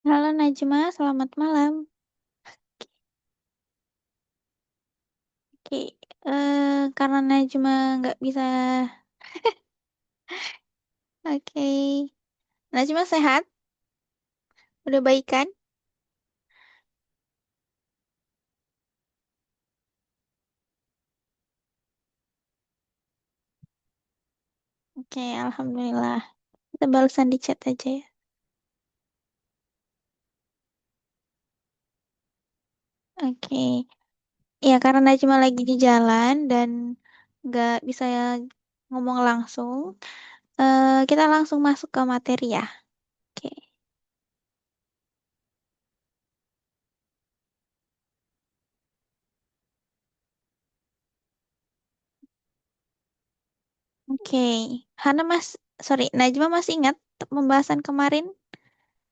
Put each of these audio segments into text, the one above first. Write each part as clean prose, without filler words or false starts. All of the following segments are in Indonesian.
Halo Najma, selamat malam. Oke, karena Najma nggak bisa, oke. Najma sehat? Udah baik kan? Oke, alhamdulillah. Kita balasan di chat aja ya. Oke, ya karena Najma lagi di jalan dan nggak bisa ngomong langsung, kita langsung masuk ke materi ya. Oke, oke. Hana sorry, Najma masih ingat pembahasan kemarin?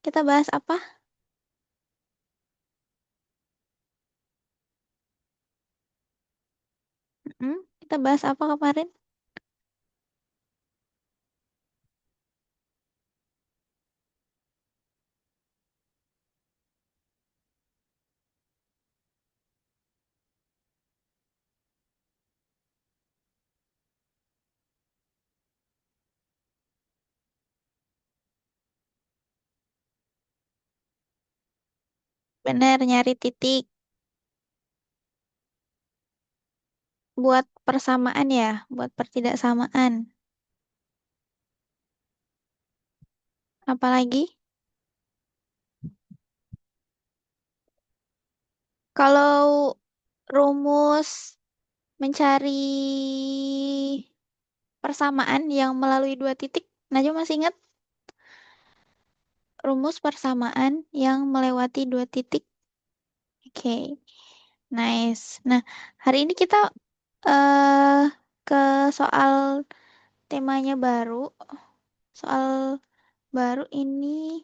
Kita bahas apa? Kita bahas apa kemarin? Benar, nyari titik. Buat persamaan ya, buat pertidaksamaan. Apalagi kalau rumus mencari persamaan yang melalui dua titik, Najwa masih ingat rumus persamaan yang melewati dua titik? Oke, nice. Nah, hari ini kita eh ke soal temanya baru. Soal baru ini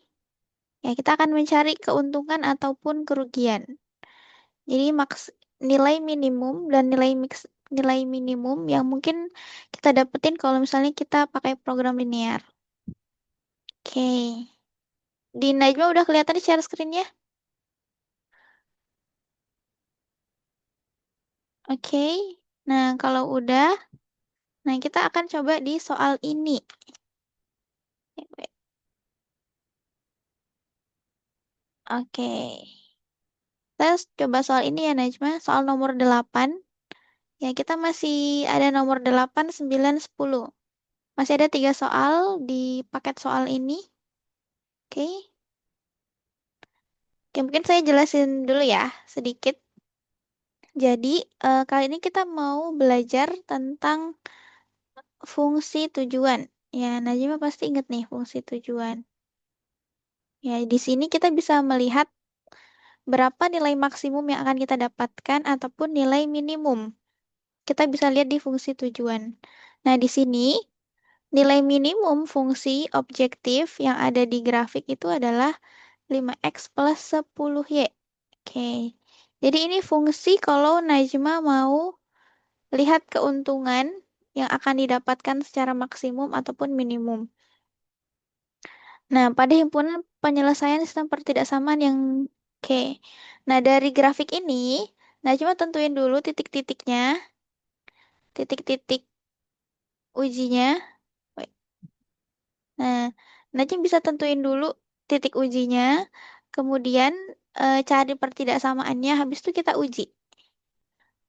ya kita akan mencari keuntungan ataupun kerugian. Jadi nilai minimum dan nilai minimum yang mungkin kita dapetin kalau misalnya kita pakai program linear. Oke. Di Najma udah kelihatan di share screen-nya? Oke. Nah, kalau udah, nah kita akan coba di soal ini. Oke. Kita coba soal ini ya Najma, soal nomor 8. Ya, kita masih ada nomor 8, 9, 10. Masih ada 3 soal di paket soal ini. Oke. Oke, mungkin saya jelasin dulu ya sedikit. Jadi, kali ini kita mau belajar tentang fungsi tujuan. Ya, Najima pasti ingat nih fungsi tujuan. Ya, di sini kita bisa melihat berapa nilai maksimum yang akan kita dapatkan ataupun nilai minimum. Kita bisa lihat di fungsi tujuan. Nah, di sini nilai minimum fungsi objektif yang ada di grafik itu adalah 5x plus 10y. Oke. Jadi ini fungsi kalau Najma mau lihat keuntungan yang akan didapatkan secara maksimum ataupun minimum. Nah, pada himpunan penyelesaian sistem pertidaksamaan yang oke. Nah, dari grafik ini, nah cuma tentuin dulu titik-titiknya, titik-titik ujinya. Wait. Nah, Najim bisa tentuin dulu titik ujinya, kemudian cari pertidaksamaannya, habis itu kita uji.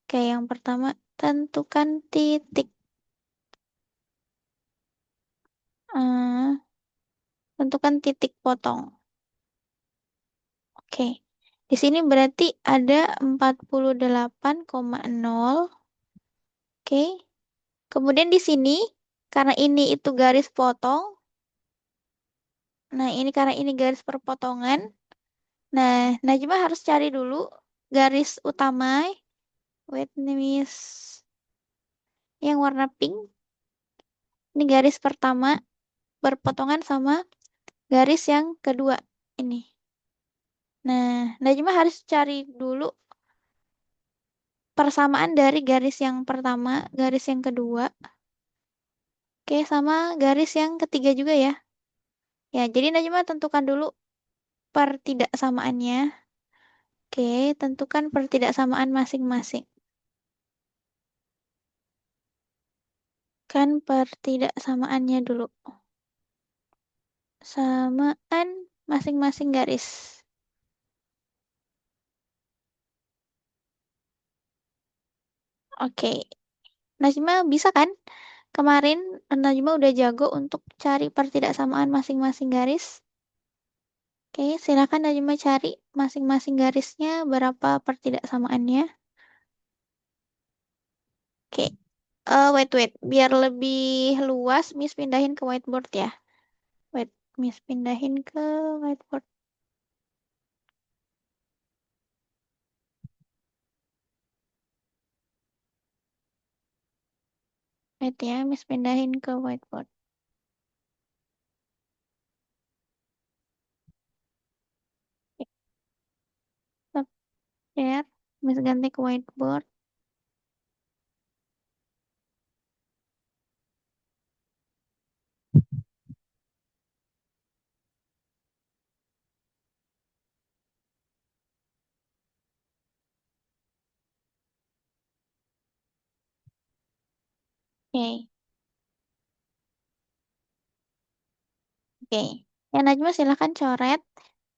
Oke, yang pertama tentukan titik. Eh, tentukan titik potong. Oke. Di sini berarti ada 48,0. Oke. Kemudian di sini, karena ini itu garis potong. Nah, ini karena ini garis perpotongan. Nah, Najma harus cari dulu garis utama. Wait, ini yang warna pink. Ini garis pertama berpotongan sama garis yang kedua. Ini. Nah, Najma harus cari dulu persamaan dari garis yang pertama, garis yang kedua. Oke, sama garis yang ketiga juga ya. Ya, jadi Najma tentukan dulu pertidaksamaannya. Oke, tentukan pertidaksamaan masing-masing. Kan pertidaksamaannya dulu. Samaan masing-masing garis. Oke, Najma bisa kan? Kemarin Najma udah jago untuk cari pertidaksamaan masing-masing garis. Oke, silakan Najma cari masing-masing garisnya berapa pertidaksamaannya. Oke, wait. Biar lebih luas, Miss pindahin ke whiteboard ya. Wait, Miss pindahin ke whiteboard. Wait ya, Miss pindahin ke whiteboard. Oke, stop share. Miss ganti ke whiteboard. Oke, oke. Ya, Najma silakan coret.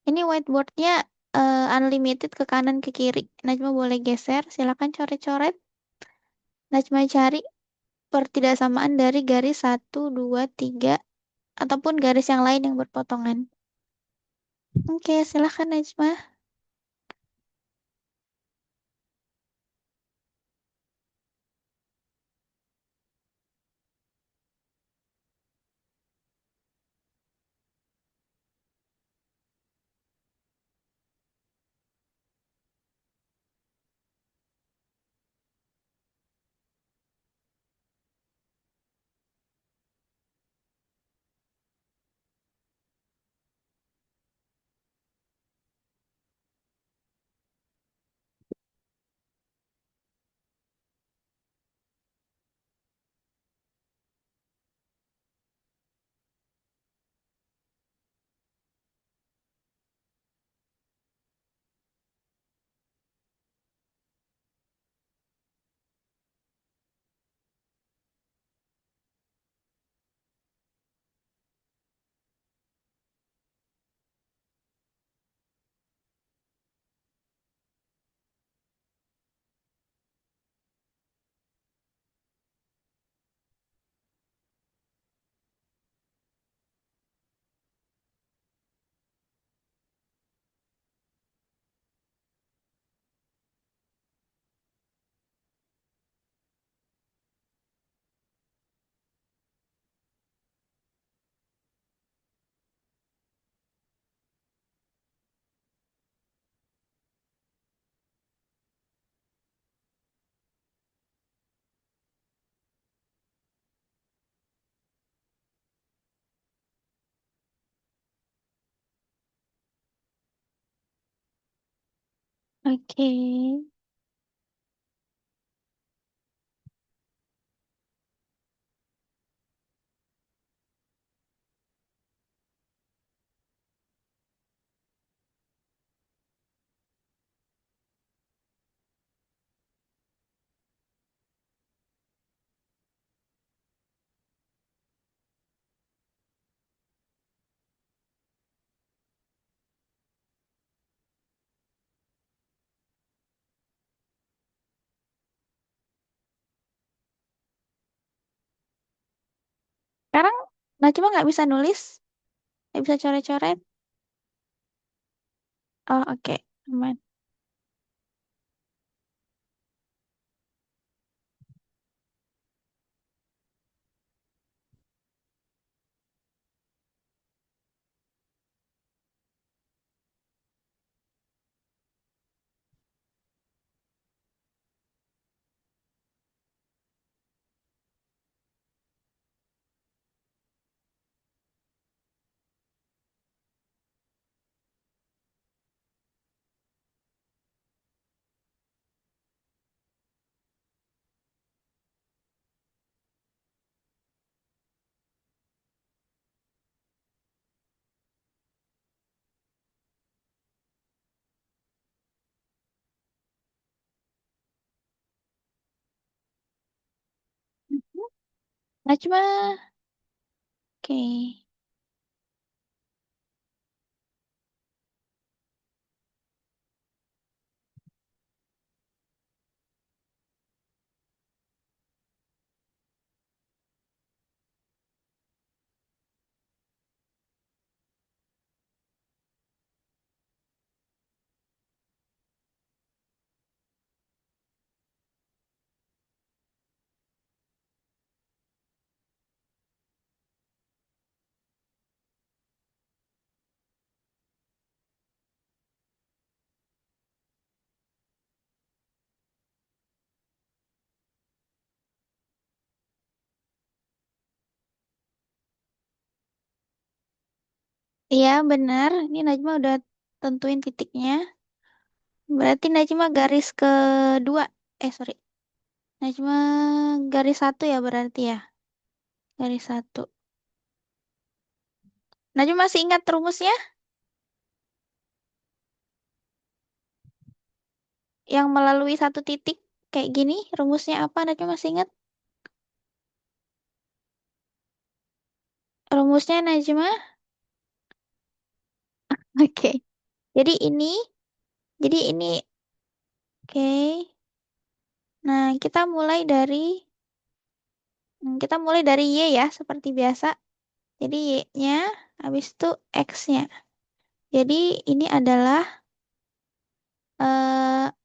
Ini whiteboardnya unlimited ke kanan ke kiri. Najma boleh geser, silakan coret-coret. Najma cari pertidaksamaan dari garis satu, 2, 3, ataupun garis yang lain yang berpotongan. Oke, silakan Najma. Oke. Sekarang Najma nggak bisa nulis, nggak bisa coret-coret. Oh, oke. Aman. Najma, oke. Iya, benar. Ini Najma udah tentuin titiknya. Berarti Najma garis kedua. Sorry. Najma garis satu ya berarti ya. Garis satu. Najma masih ingat rumusnya? Yang melalui satu titik kayak gini. Rumusnya apa? Najma masih ingat? Rumusnya Najma? Oke. Jadi ini, jadi ini, oke. Nah, kita mulai dari Y ya, seperti biasa. Jadi Y-nya, habis itu X-nya. Jadi ini adalah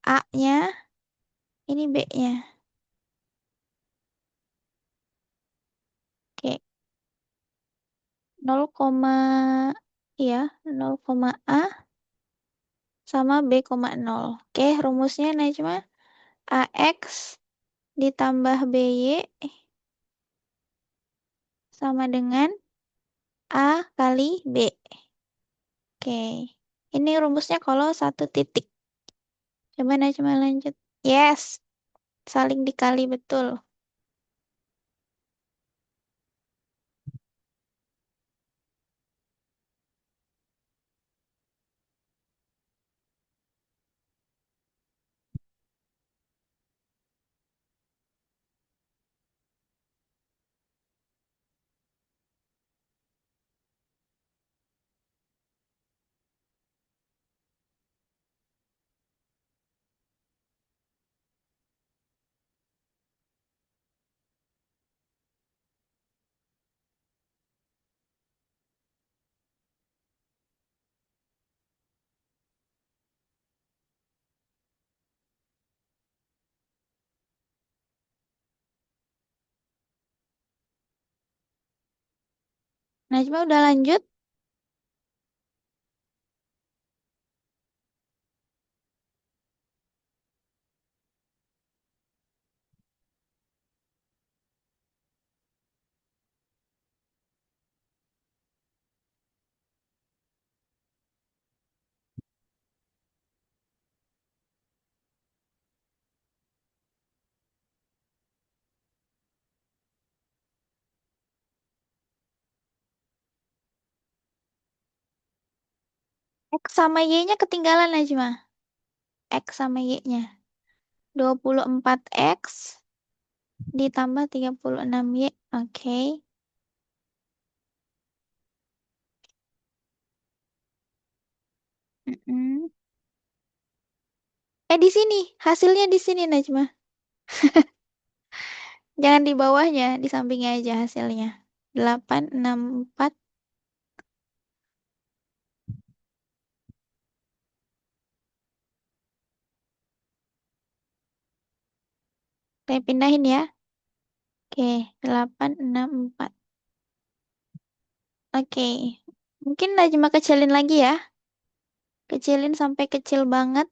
A-nya, ini B-nya. Oke, 0, ya, 0, A sama B, nol. Oke, rumusnya Najma AX ditambah BY sama dengan A kali B. Oke, ini rumusnya kalau satu titik. Coba Najma lanjut. Yes, saling dikali betul. Najma udah lanjut. X sama Y-nya ketinggalan Najma. X sama Y-nya. 24X ditambah 36Y. Oke. Mm-mm. Di sini. Hasilnya di sini, Najma. Jangan di bawahnya, di sampingnya aja hasilnya. 864. Saya pindahin ya. Oke, 864. Oke. Mungkin Najma kecilin lagi ya. Kecilin sampai kecil banget.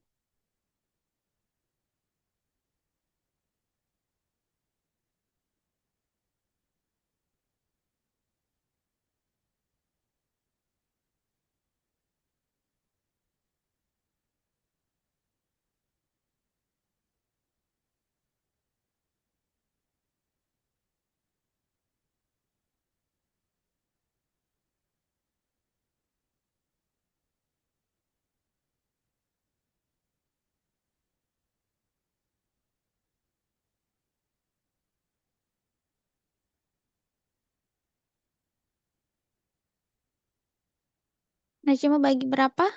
Najma bagi berapa?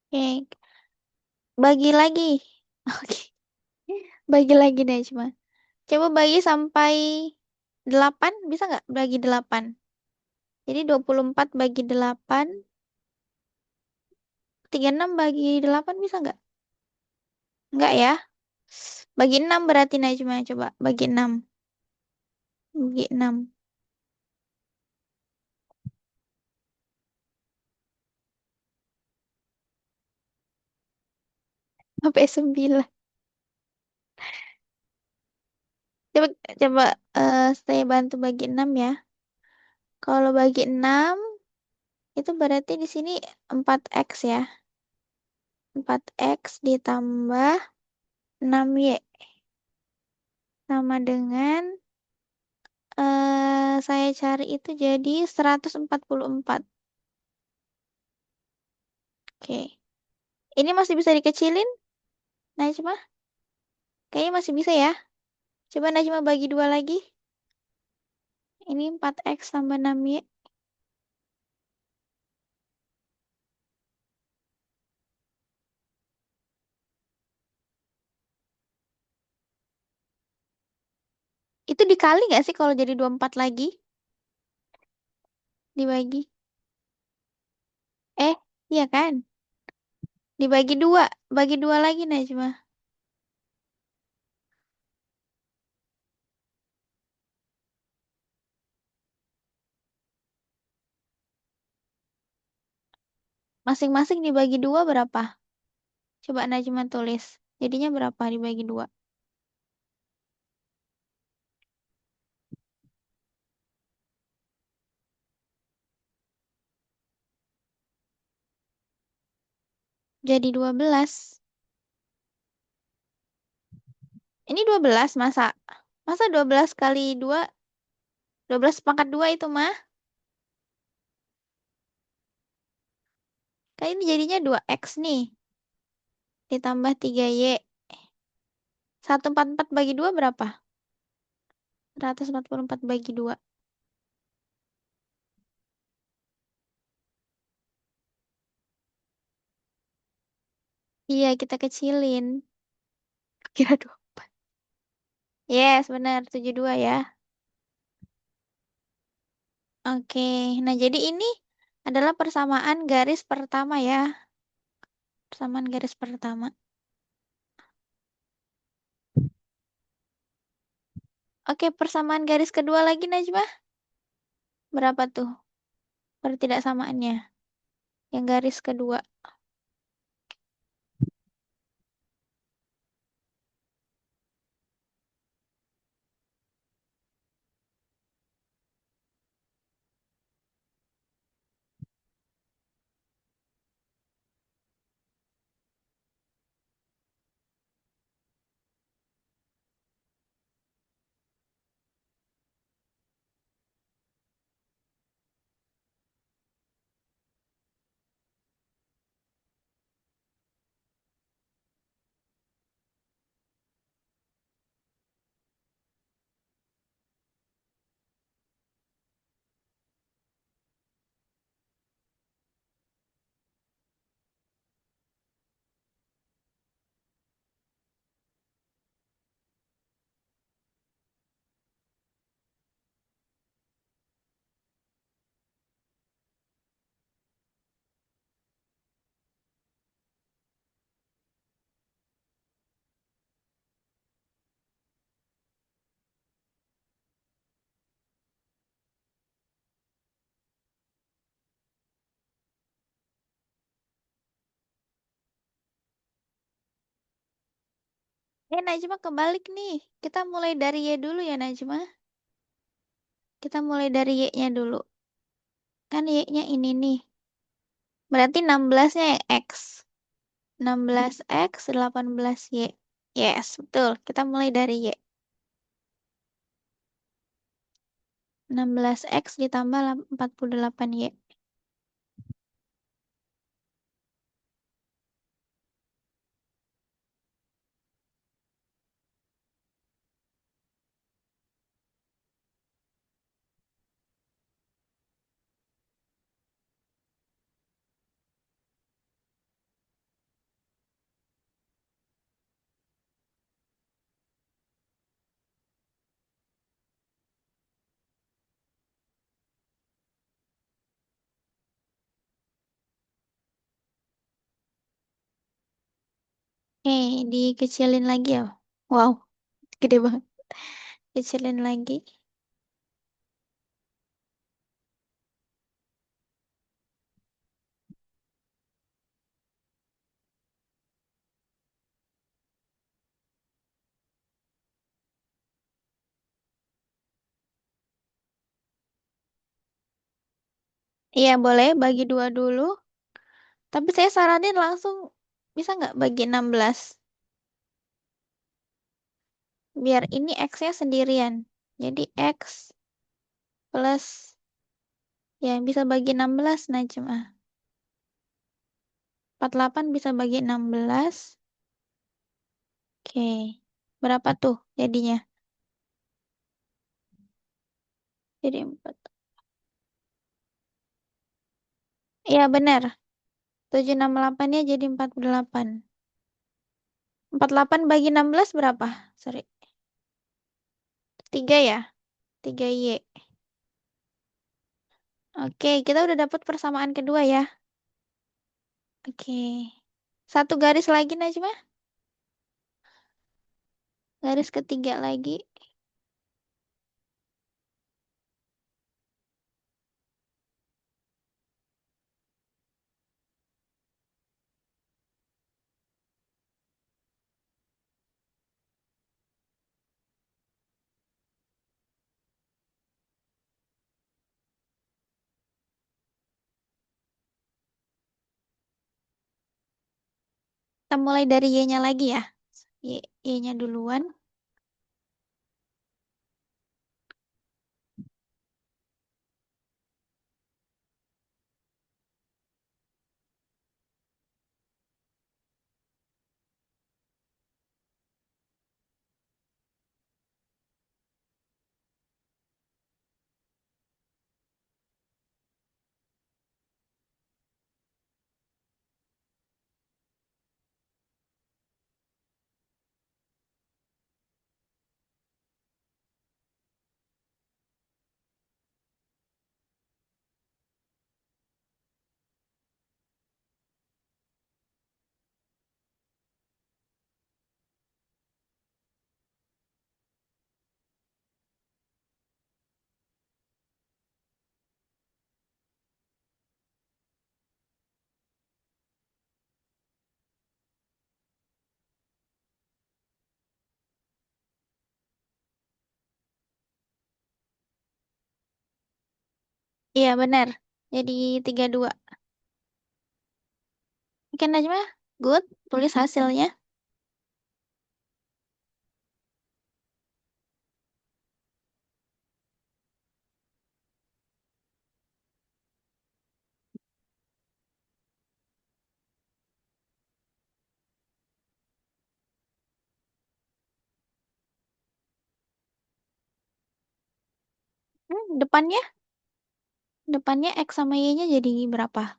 Oke, bagi lagi. Oke, bagi lagi Najma. Coba bagi sampai 8, bisa nggak bagi 8? Jadi 24 bagi 8, 36 bagi 8 bisa nggak? Nggak ya? Bagi 6 berarti Najma. Coba bagi 6. Bagi 6. Sampai 9. Coba, coba saya bantu bagi 6 ya. Kalau bagi 6, itu berarti di sini 4x ya. 4x ditambah 6y. Sama dengan saya cari itu jadi 144. Oke. Ini masih bisa dikecilin, Najma? Kayaknya masih bisa ya. Coba Najma bagi 2 lagi. Ini 4x tambah 6y. Itu dikali nggak sih kalau jadi 24 lagi? Dibagi. Eh, iya kan? Dibagi 2. Bagi 2 lagi, Najma. Masing-masing dibagi 2 berapa? Coba Najma tulis. Jadinya berapa dibagi 2? Jadi 12. Ini 12 masa? Masa 12 kali 2? 12 pangkat 2 itu mah? Kan ini jadinya 2x nih. Ditambah 3y. 144 bagi 2 berapa? 144 bagi 2. Iya, kita kecilin. Kira 2. Yes, benar. 72 ya. Oke. Nah, jadi ini adalah persamaan garis pertama ya. Persamaan garis pertama. Oke, persamaan garis kedua lagi, Najma. Berapa tuh pertidaksamaannya? Yang garis kedua. Najma kebalik nih. Kita mulai dari Y dulu ya, Najma. Kita mulai dari Y-nya dulu. Kan Y-nya ini nih. Berarti 16-nya yang X. 16X, 18Y. Yes, betul. Kita mulai dari Y. 16X ditambah 48Y. Dikecilin lagi ya. Wow, gede banget. Kecilin lagi. Iya, boleh bagi dua dulu. Tapi saya saranin langsung bisa nggak bagi 16 biar ini X-nya sendirian. Jadi X plus ya bisa bagi 16 Najma. 48 bisa bagi 16. Oke. Berapa tuh jadinya? Jadi 4. Iya benar. 768-nya jadi 48. 48 bagi 16 berapa? Sorry. 3 ya? 3Y. Oke, kita udah dapat persamaan kedua ya. Oke. Satu garis lagi Najma. Garis ketiga lagi. Kita mulai dari Y-nya lagi ya. Y-nya duluan. Iya benar. Jadi 32. Oke Najma. Good. Tulis hasilnya. Depannya. Depannya X sama Y-nya jadi berapa?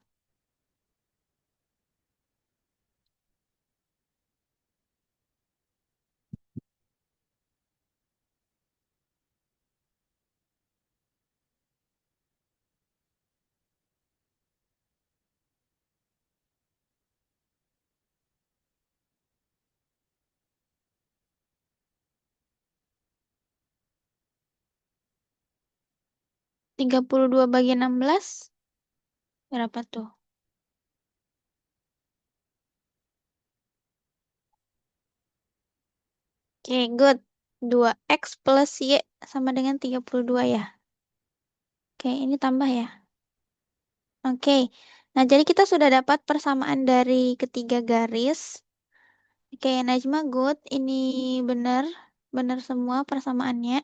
32 bagi 16. Berapa tuh? Oke, good. 2X plus Y sama dengan 32 ya. Oke, ini tambah ya. Oke. Nah, jadi kita sudah dapat persamaan dari ketiga garis. Oke, Najma good. Ini benar. Benar semua persamaannya.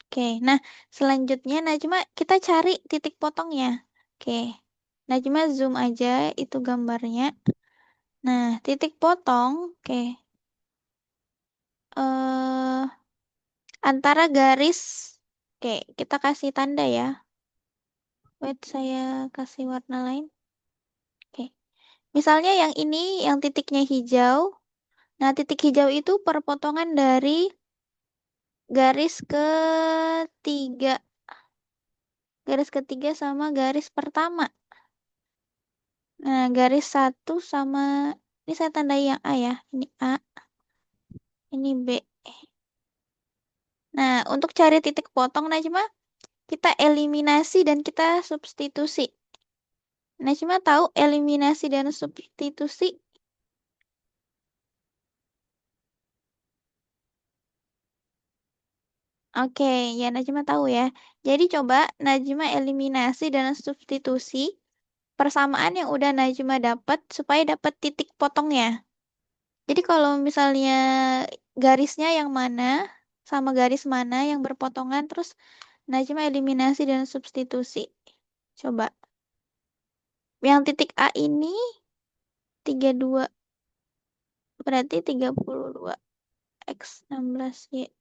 Oke, nah selanjutnya Najma kita cari titik potongnya. Oke, Najma zoom aja itu gambarnya. Nah, titik potong, oke, eh antara garis, oke, kita kasih tanda ya. Wait, saya kasih warna lain. Oke, misalnya yang ini, yang titiknya hijau. Nah, titik hijau itu perpotongan dari garis ketiga, garis ketiga sama garis pertama. Nah, garis satu sama Ini saya tandai yang A ya. Ini A, ini B. Nah, untuk cari titik potong Najma, kita eliminasi dan kita substitusi. Najma tahu eliminasi dan substitusi? Oke, ya Najma tahu ya. Jadi coba Najma eliminasi dan substitusi persamaan yang udah Najma dapat supaya dapat titik potongnya. Jadi kalau misalnya garisnya yang mana sama garis mana yang berpotongan, terus Najma eliminasi dan substitusi. Coba. Yang titik A ini 32, berarti 32 X 16 Y.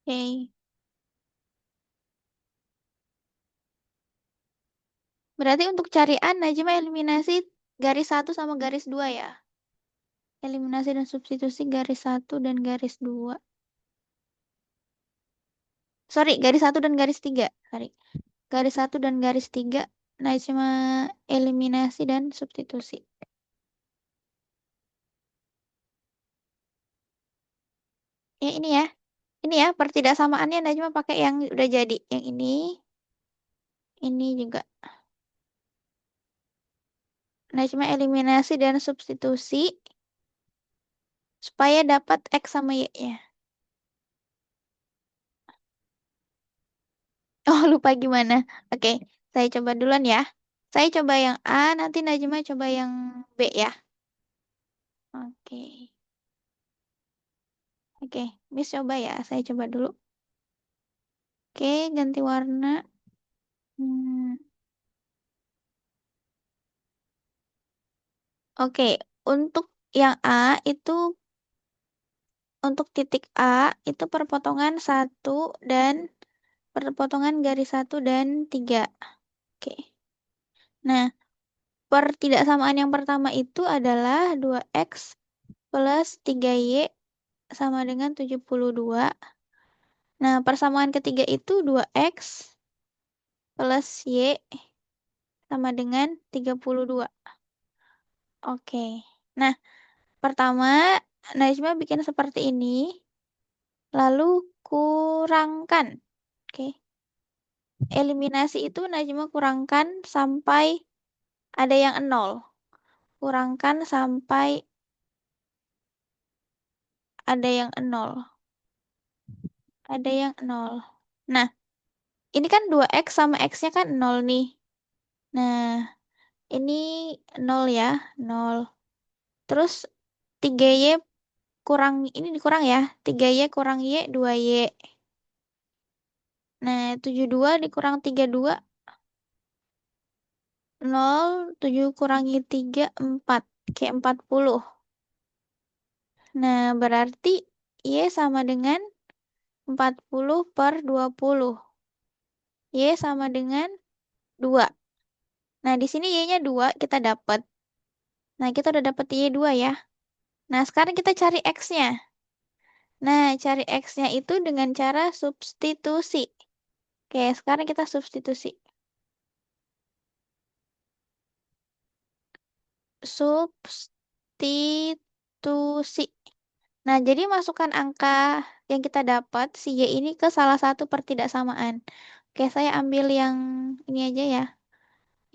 Oke. Berarti untuk cari A, Najma eliminasi garis satu sama garis 2 ya. Eliminasi dan substitusi garis satu dan garis 2. Sorry, garis satu dan garis 3. Sorry. Garis satu dan garis 3. Najma eliminasi dan substitusi. Ya ini ya. Ini ya, pertidaksamaannya Najma pakai yang udah jadi. Yang ini juga. Najma eliminasi dan substitusi supaya dapat X sama Y-nya. Oh, lupa gimana. Oke, saya coba duluan ya. Saya coba yang A, nanti Najma coba yang B ya. Oke. Oke, Miss coba ya. Saya coba dulu. Oke, ganti warna. Hmm, Oke, untuk yang A itu untuk titik A itu perpotongan satu dan perpotongan garis satu dan 3. Oke. Nah, pertidaksamaan yang pertama itu adalah 2X plus 3Y sama dengan 72. Nah, persamaan ketiga itu 2X plus Y sama dengan 32. Oke. Nah, pertama Najma bikin seperti ini, lalu kurangkan. Oke. Eliminasi itu Najma kurangkan sampai ada yang 0. Kurangkan sampai ada yang 0. Ada yang 0. Nah, ini kan 2X sama X-nya kan 0 nih. Nah, ini 0 ya, 0. Terus 3Y kurang, ini dikurang ya. 3Y kurang Y, 2Y. Nah, 72 dikurang 32, 0. 7 kurangi 3, 4. Kayak 40. Nah, berarti Y sama dengan 40 per 20. Y sama dengan 2. Nah, di sini Y-nya 2 kita dapat. Nah, kita udah dapat Y2 ya. Nah, sekarang kita cari X-nya. Nah, cari X-nya itu dengan cara substitusi. Oke, sekarang kita substitusi. Substitusi. Nah, jadi masukkan angka yang kita dapat, si Y ini ke salah satu pertidaksamaan. Oke, saya ambil yang ini aja ya.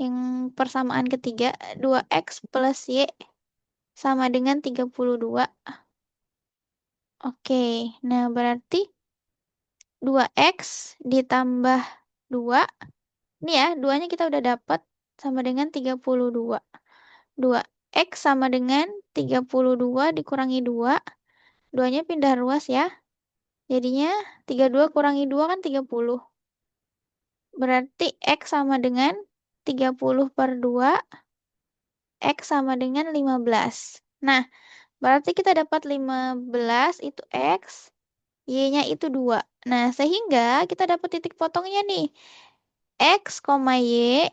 Yang persamaan ketiga, 2X plus Y sama dengan 32. Oke, nah berarti 2X ditambah 2. Ini ya, 2-nya kita udah dapat sama dengan 32. 2X sama dengan 32 dikurangi 2. 2-nya pindah ruas ya. Jadinya 32 kurangi 2 kan 30. Berarti X sama dengan 30 per 2. X sama dengan 15. Nah, berarti kita dapat 15 itu X. Y-nya itu 2. Nah, sehingga kita dapat titik potongnya nih. X, Y.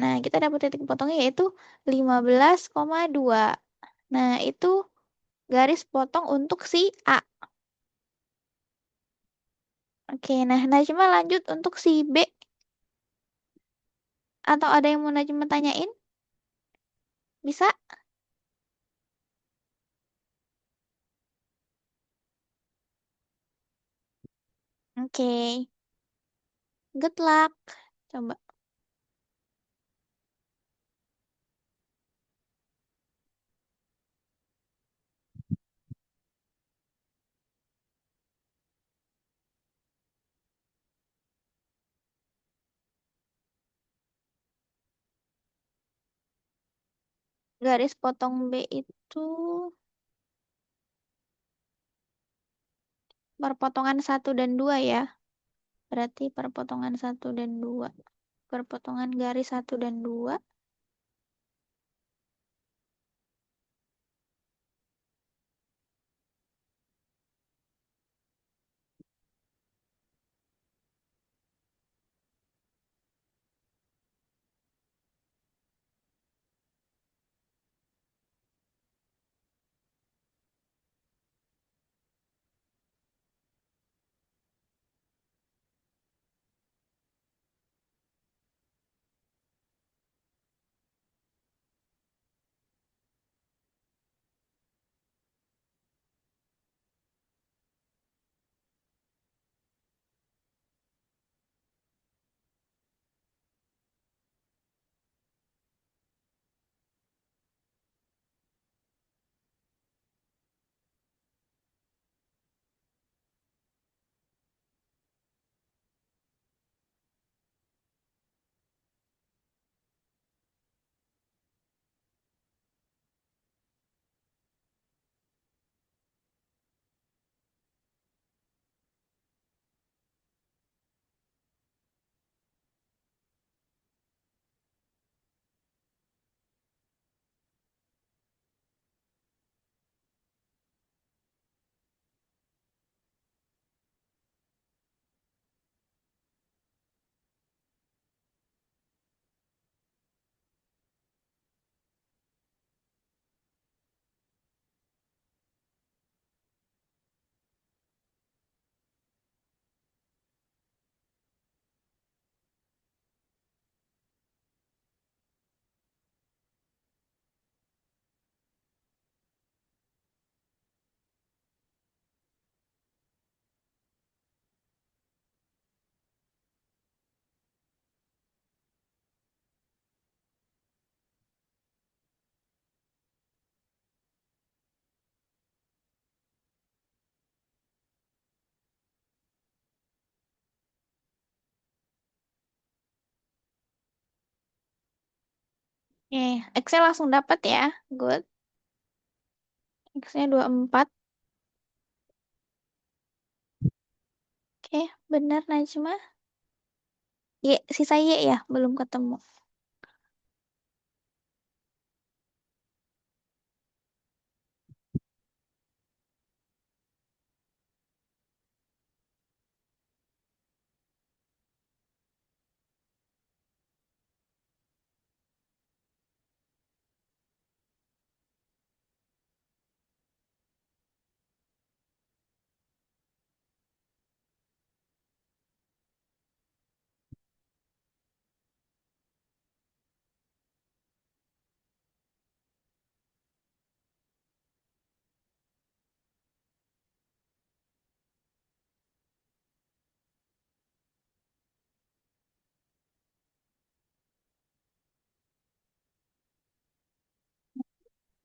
Nah, kita dapat titik potongnya yaitu 15,2. Nah, itu garis potong untuk si A. Oke, nah Najma lanjut untuk si B. Atau ada yang mau Najma tanyain? Bisa? Oke, good luck. Coba. Garis potong B itu perpotongan satu dan 2 ya. Berarti perpotongan satu dan 2. Perpotongan garis satu dan 2. Excel langsung dapat ya. Good. X-nya 24. Oke, benar Najma. Y, sisa Y ya, belum ketemu.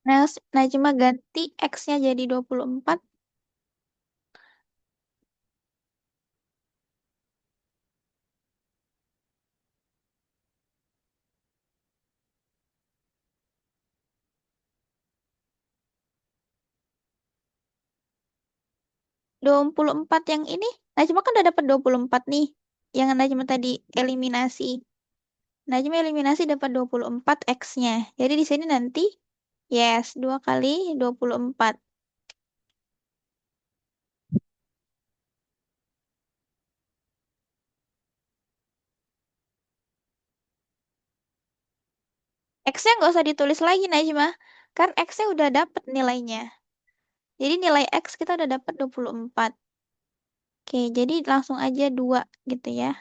'Nah, Najma ganti X-nya jadi 24. 24 yang ini, Najma kan udah dapat 24 nih. Yang Najma tadi eliminasi. Najma eliminasi dapat 24 X-nya. Jadi di sini nanti, yes, 2 kali 24. X-nya nggak usah ditulis lagi, Najma. Kan X-nya udah dapet nilainya. Jadi nilai X kita udah dapat 24. Oke, jadi langsung aja 2 gitu ya.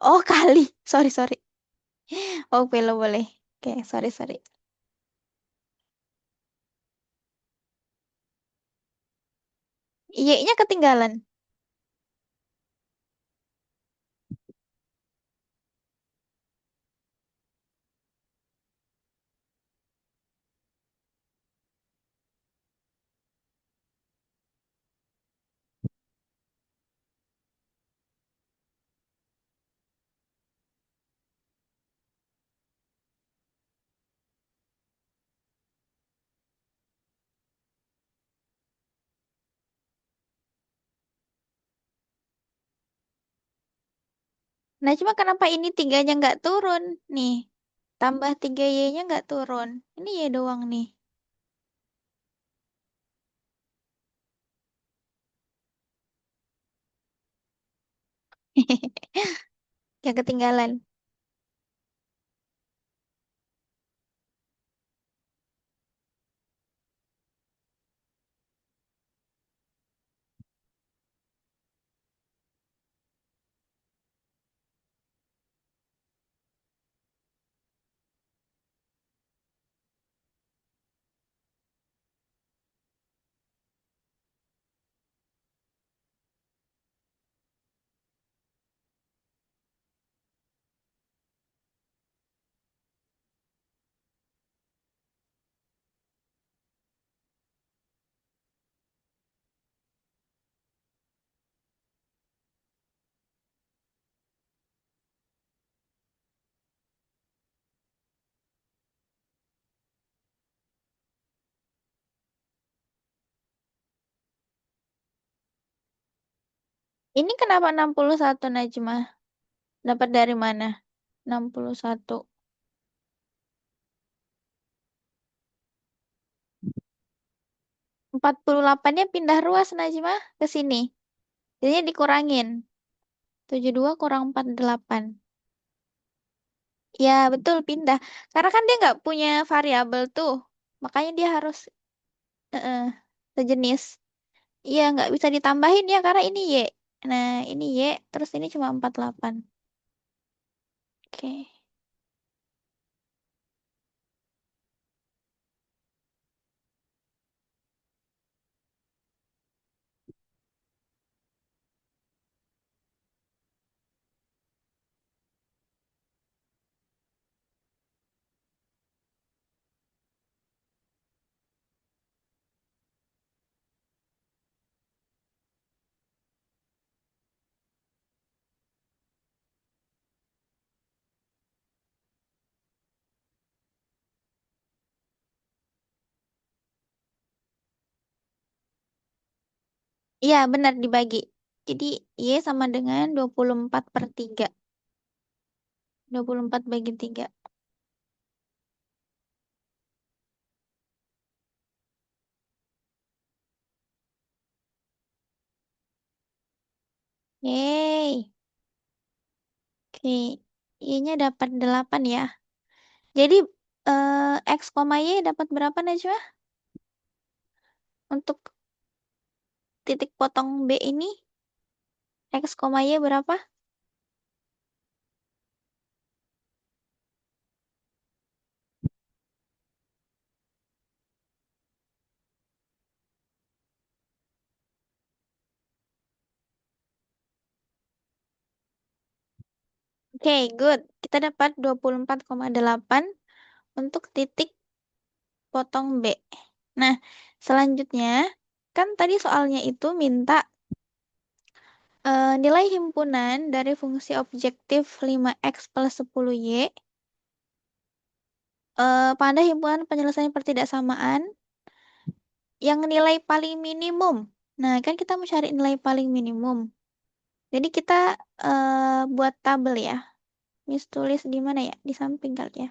Oh, kali. Sorry, sorry. Oh, pilih boleh. Oke, sorry, sorry. Y-nya ketinggalan. Nah, cuma kenapa ini tiganya nggak turun? Nih, tambah 3 Y-nya nggak turun. Ini Y doang nih. Yang ketinggalan. Ini kenapa 61 Najmah? Dapat dari mana? 61. 48-nya pindah ruas Najmah ke sini. Jadinya dikurangin. 72 kurang 48. Ya, betul pindah. Karena kan dia nggak punya variabel tuh. Makanya dia harus eh, sejenis. Iya, nggak bisa ditambahin ya karena ini Y. Nah, ini Y, terus ini cuma 48. Oke. Iya, benar dibagi. Jadi Y sama dengan 24/3. 24 bagi 3. Yeay. Oke. Y-nya dapat 8 ya. Jadi X, Y dapat berapa Najwa? Untuk titik potong B ini, X, Y berapa? Oke, good. Kita dapat 24,8 untuk titik potong B. Nah, selanjutnya, kan tadi soalnya itu minta nilai himpunan dari fungsi objektif 5x plus 10y pada himpunan penyelesaian pertidaksamaan yang nilai paling minimum. Nah, kan kita mau cari nilai paling minimum. Jadi kita buat tabel ya. Miss tulis di mana ya? Di samping kali ya.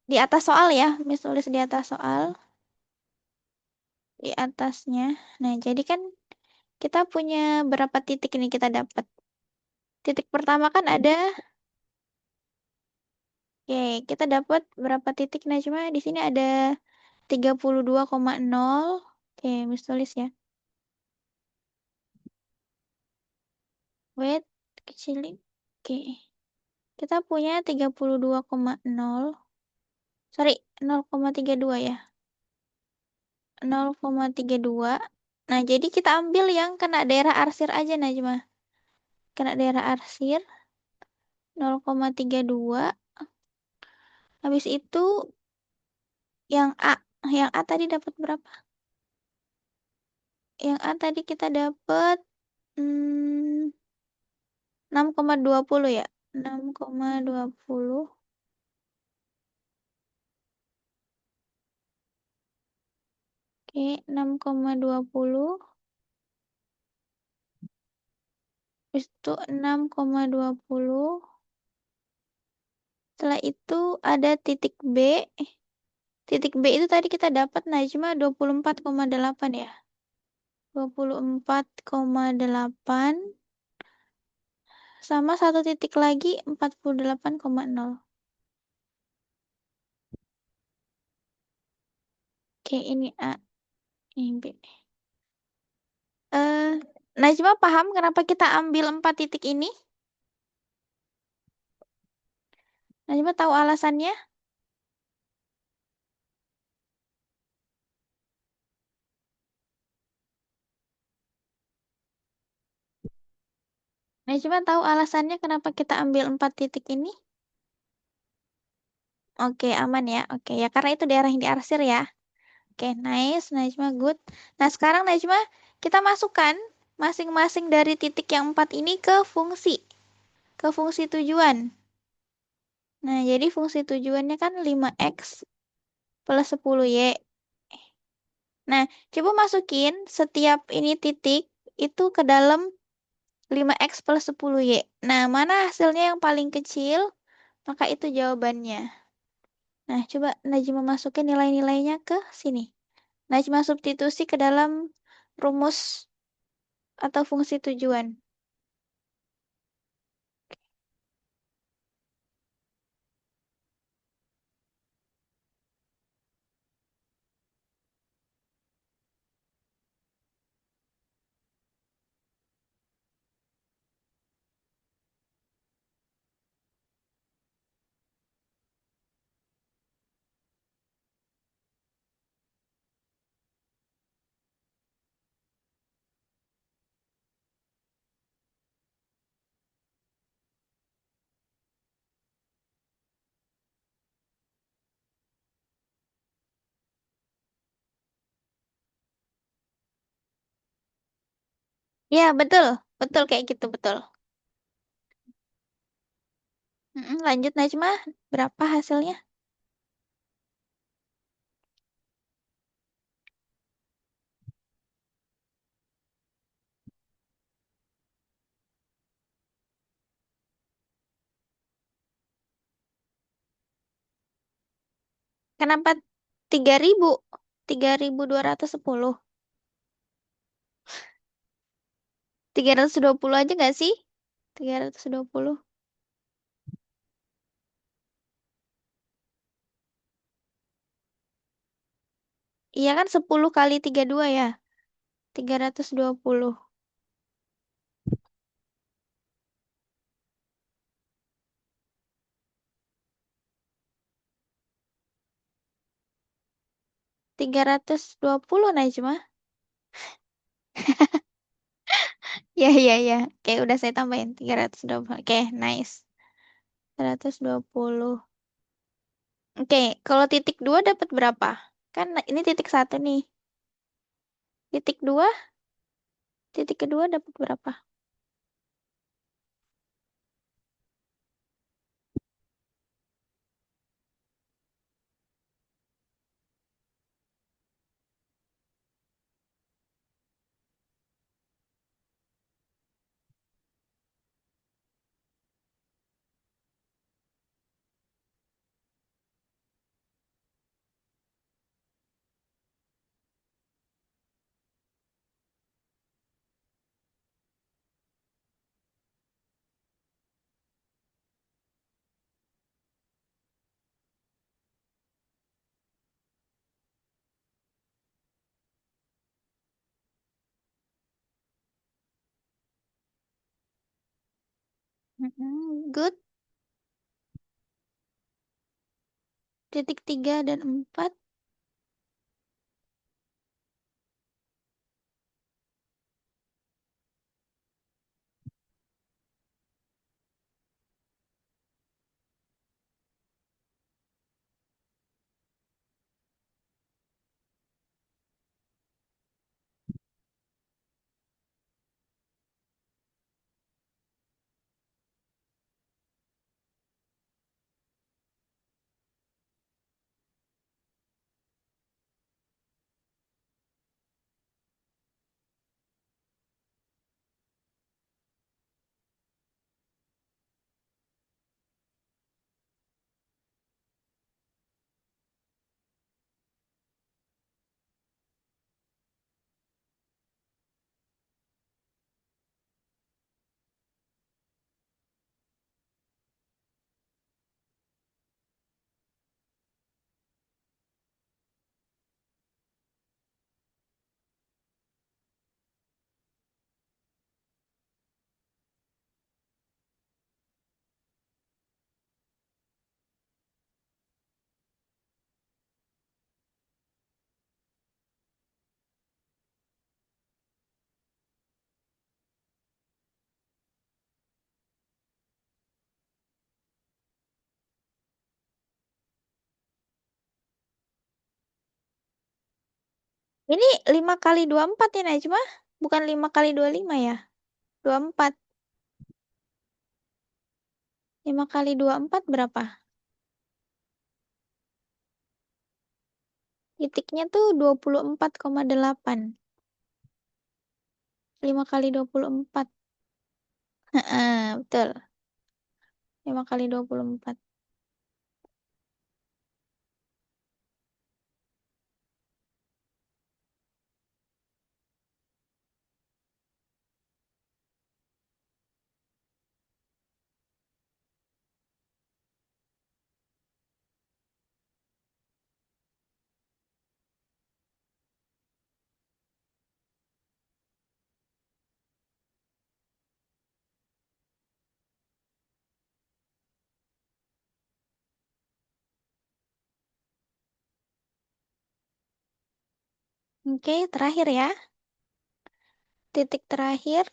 Di atas soal ya. Miss tulis di atas soal. Di atasnya. Nah, jadi kan kita punya berapa titik ini kita dapat. Titik pertama kan ada, oke, kita dapat berapa titik Najma? Di sini ada 32,0. Oke, Miss tulis ya. Wait, kecilin. Oke. Kita punya 32,0. Sorry, 0,32 ya. 0,32. Nah, jadi kita ambil yang kena daerah arsir aja, Najma. Kena daerah arsir 0,32. Habis itu yang A. Yang A tadi dapat berapa? Yang A tadi kita dapat 6,20 ya. 6,20. Oke, 6,20. Habis itu 6,20. Setelah itu ada titik B. Titik B itu tadi kita dapat Najma 24,8 ya. 24,8 sama satu titik lagi 48,0. Oke, ini A, ini B. Eh, Najma paham kenapa kita ambil 4 titik ini? Najma tahu alasannya? Najma tahu alasannya kenapa kita ambil 4 titik ini? Oke, aman ya. Oke, ya karena itu daerah yang diarsir ya. Oke, nice. Najma good. Nah, sekarang Najma kita masukkan masing-masing dari titik yang 4 ini ke fungsi tujuan. Nah, jadi fungsi tujuannya kan 5x plus 10y. Nah, coba masukin setiap ini titik itu ke dalam 5x plus 10y. Nah, mana hasilnya yang paling kecil, maka itu jawabannya. Nah, coba Najma masukin nilai-nilainya ke sini. Najma substitusi ke dalam rumus atau fungsi tujuan. Ya, betul. Betul kayak gitu, betul. Lanjut Najma, berapa hasilnya? Kenapa 3.000? 3.210. 320 aja nggak sih? 320. Iya kan 10 kali 32 ya? 320. 320 Najma. Ya, ya, ya. Oke, udah saya tambahin 320. Oke, nice. 320. Oke, kalau titik 2 dapat berapa? Kan ini titik 1 nih. Titik 2, titik kedua dapat berapa? Good. Titik 3 dan 4. Ini 5 kali 24 ya Najma? Bukan 5 kali 25 ya? 24. 5 kali 24 berapa? Titiknya tuh 24,8. 5 kali 24. Heeh, betul. 5 kali 24. Oke, terakhir ya. Titik terakhir.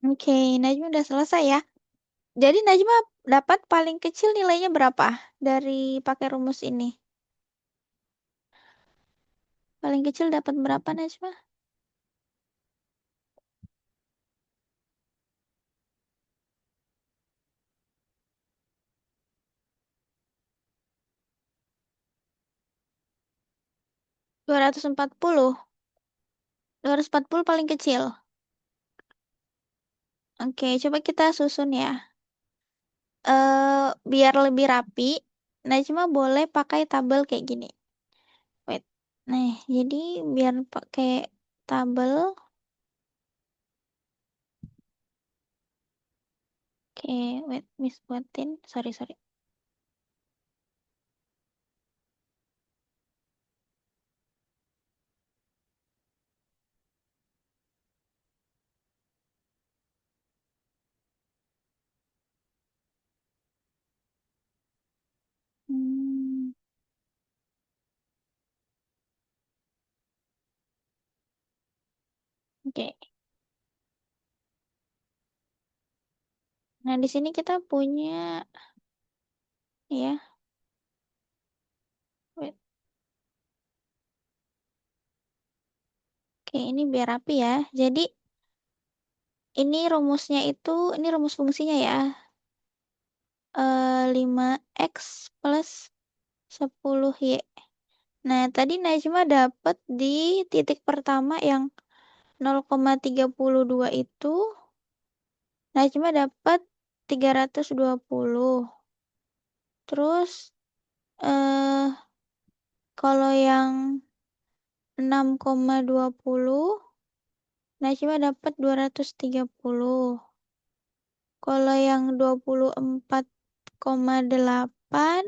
'Oke, Najma udah selesai ya. Jadi Najma dapat paling kecil nilainya berapa dari pakai rumus ini? Paling kecil dapat berapa Najma? 240. 240 paling kecil. Oke, coba kita susun ya. Biar lebih rapi, Najma boleh pakai tabel kayak gini. Wait. Nah, jadi biar pakai tabel. Oke, wait, Miss buatin. Sorry, sorry. Hmm, oke. Nah, di sini kita punya ya Oke, ini biar rapi ya. Jadi, ini rumusnya itu, ini rumus fungsinya ya. 5x plus 10y. Nah, tadi Najma dapat di titik pertama yang 0,32 itu, Najma dapat 320. Terus, eh kalau yang 6,20, Najma dapat 230. Kalau yang 24,8,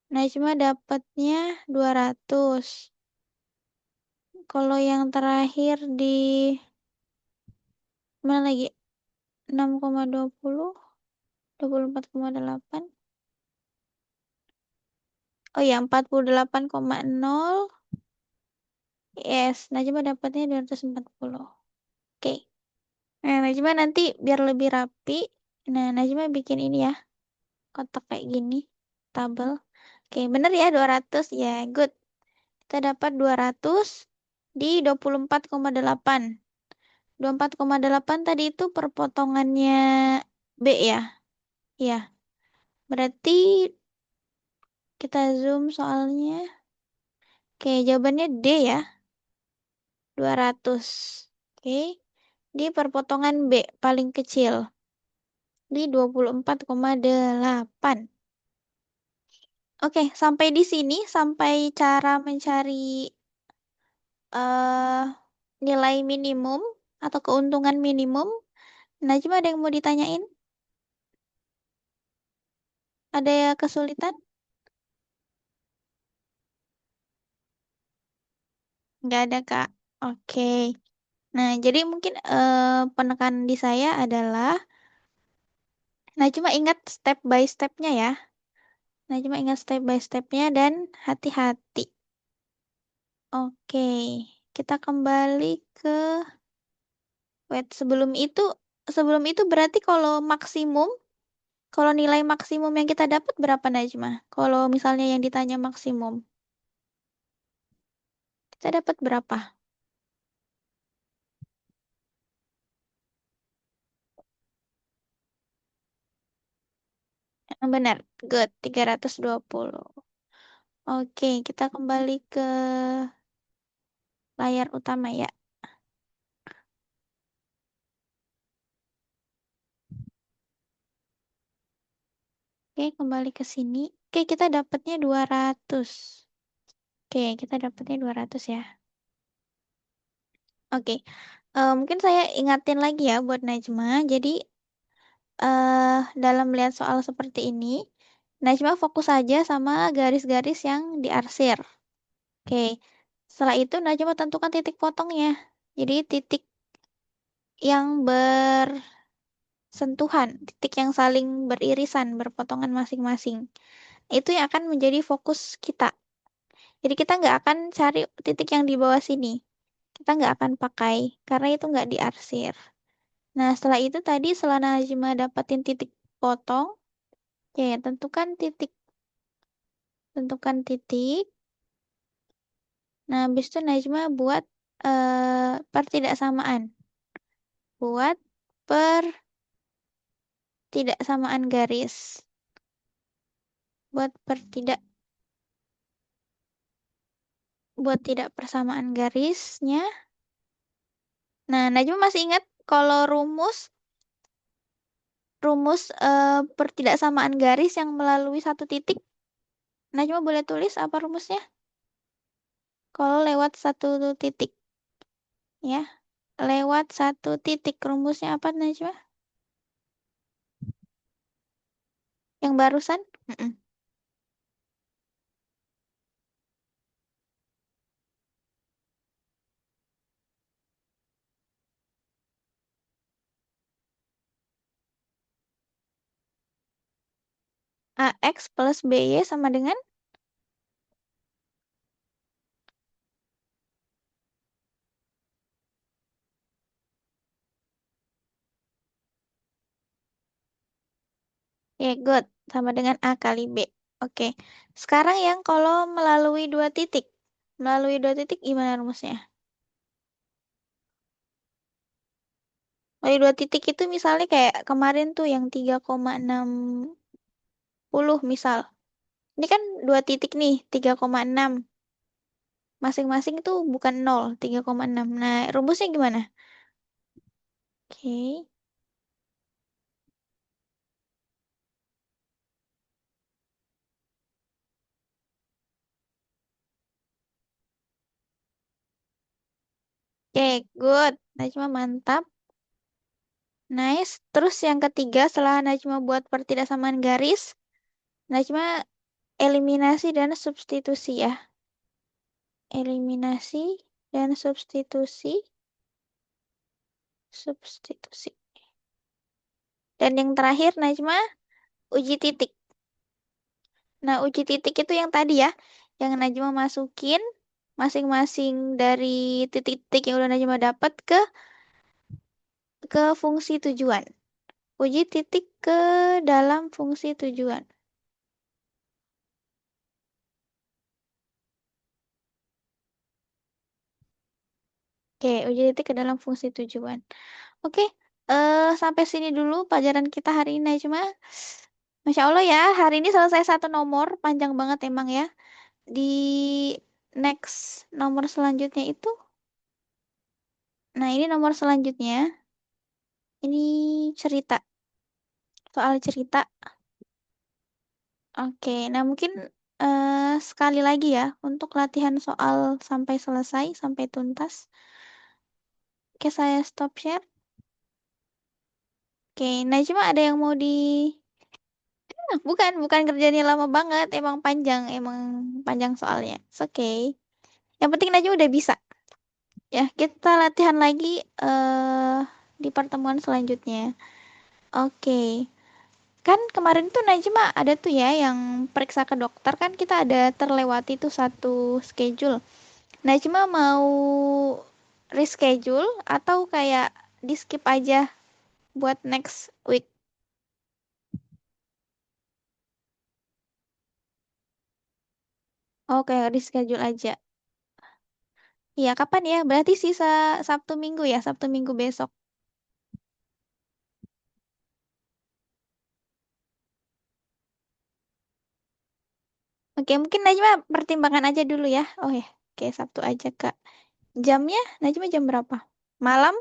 Najma dapatnya 200. Kalau yang terakhir di mana lagi? 6,20, 24,8. Oh ya, 48,0. Yes, Najma dapatnya 240. Oke. Nah, Najma nanti biar lebih rapi. Nah, Najma bikin ini ya. Kotak kayak gini. Tabel. Oke, bener ya 200. Ya, good. Kita dapat 200 di 24,8. 24,8 tadi itu perpotongannya B ya. Ya, berarti kita zoom soalnya. Oke, jawabannya D ya. 200. Oke. Di perpotongan B paling kecil di 24,8. Oke, sampai di sini sampai cara mencari eh nilai minimum atau keuntungan minimum. Najma ada yang mau ditanyain? Ada kesulitan? Nggak ada, Kak. Oke. Nah, jadi mungkin penekanan di saya adalah, nah cuma ingat step by stepnya ya. Nah, cuma ingat step by stepnya dan hati-hati. Oke, kita kembali ke, wait, sebelum itu berarti kalau nilai maksimum yang kita dapat berapa Najma? Kalau misalnya yang ditanya maksimum, kita dapat berapa? Benar, good, 320. Oke, kita kembali ke layar utama ya. Oke, kembali ke sini. Oke, kita dapatnya 200. Oke, kita dapatnya 200 ya. Oke, mungkin saya ingatin lagi ya buat Najma. Jadi, dalam melihat soal seperti ini, Najma fokus aja sama garis-garis yang diarsir. Oke, setelah itu Najma tentukan titik potongnya. Jadi, titik yang bersentuhan, titik yang saling beririsan, berpotongan masing-masing. Itu yang akan menjadi fokus kita. Jadi kita nggak akan cari titik yang di bawah sini. Kita nggak akan pakai, karena itu nggak diarsir. Nah, setelah itu tadi setelah Najma dapatin titik potong, ya tentukan titik. Nah, habis itu Najma buat pertidaksamaan. Buat pertidaksamaan garis. Buat pertidak buat tidak persamaan garisnya. Nah, Najma masih ingat kalau rumus pertidaksamaan garis yang melalui satu titik. Najma boleh tulis apa rumusnya? Kalau lewat satu titik, ya. Lewat satu titik, rumusnya apa, Najma? Yang barusan? Mm-mm. AX plus BY sama dengan? Ya, good. Sama dengan A kali B. Oke. Sekarang yang kalau melalui dua titik. Melalui dua titik gimana rumusnya? Melalui dua titik itu misalnya kayak kemarin tuh yang 3,60 misal. Ini kan dua titik nih, 3,6. Masing-masing itu bukan 0, 3,6. Nah, rumusnya gimana? Oke. Oke, good. Najma mantap. Nice. Terus yang ketiga, setelah Najma buat pertidaksamaan garis, Najma eliminasi dan substitusi ya. Eliminasi dan substitusi. Substitusi. Dan yang terakhir, Najma uji titik. Nah, uji titik itu yang tadi ya, yang Najma masukin masing-masing dari titik-titik yang udah Najma dapat ke fungsi tujuan. Uji titik ke dalam fungsi tujuan. Oke, uji titik ke dalam fungsi tujuan. Oke, sampai sini dulu pelajaran kita hari ini, Najma. Masya Allah ya, hari ini selesai satu nomor, panjang banget emang ya. Di next nomor selanjutnya itu, nah ini nomor selanjutnya, ini cerita, soal cerita. Oke, nah mungkin sekali lagi ya, untuk latihan soal sampai selesai, sampai tuntas. Oke, saya stop share. Oke, Najma ada yang mau di... bukan kerjanya lama banget, emang panjang soalnya. It's okay. Yang penting Najma udah bisa. Ya, kita latihan lagi di pertemuan selanjutnya. Oke. Kan kemarin tuh Najma ada tuh ya yang periksa ke dokter kan kita ada terlewati tuh satu schedule. Najma mau reschedule atau kayak di skip aja buat next week. Oke, reschedule aja. Iya, kapan ya? Berarti sisa Sabtu Minggu ya, Sabtu Minggu besok. Oke, mungkin Najma pertimbangkan aja dulu ya. Oh ya, oke Sabtu aja Kak. Jamnya, Najma jam berapa? Malam,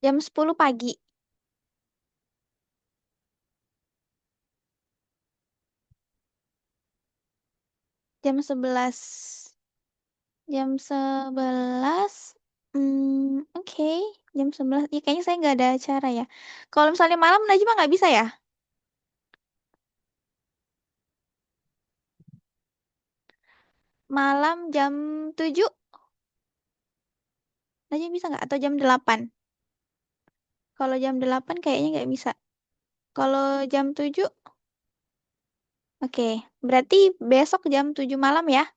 jam 10 pagi, jam 11. Jam 11, oke, jam 11. Ya, kayaknya saya nggak ada acara ya. Kalau misalnya malam, Najma nggak bisa ya? Malam jam 7, Najma bisa nggak? Atau jam 8? Kalau jam 8 kayaknya nggak bisa. Kalau jam 7, oke. Berarti besok jam 7 malam ya?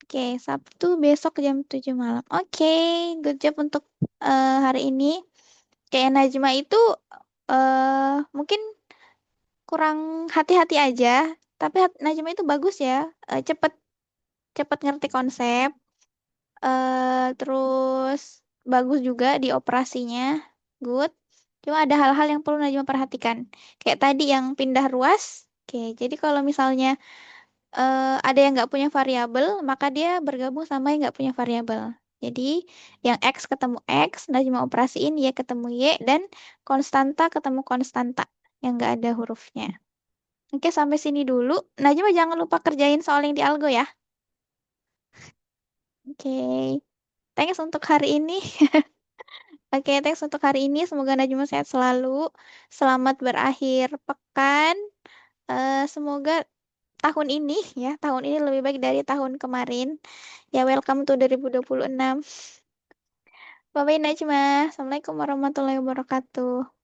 Oke, Sabtu besok jam 7 malam. Oke, good job untuk hari ini. Kayak Najma itu mungkin kurang hati-hati aja, tapi Najma itu bagus ya. Cepet cepet ngerti konsep, terus bagus juga di operasinya, good. Cuma ada hal-hal yang perlu Najma perhatikan. Kayak tadi yang pindah ruas. Oke, jadi kalau misalnya ada yang nggak punya variabel, maka dia bergabung sama yang nggak punya variabel. Jadi yang X ketemu X, Najma operasiin Y ketemu Y, dan konstanta ketemu konstanta yang nggak ada hurufnya. Oke, sampai sini dulu. Najma jangan lupa kerjain soal yang di Algo ya. Oke, thanks untuk hari ini. Oke, thanks untuk hari ini. Semoga Najma sehat selalu. Selamat berakhir pekan. Semoga tahun ini ya, tahun ini lebih baik dari tahun kemarin. Ya, welcome to 2026. Bye-bye Najma. Assalamualaikum warahmatullahi wabarakatuh.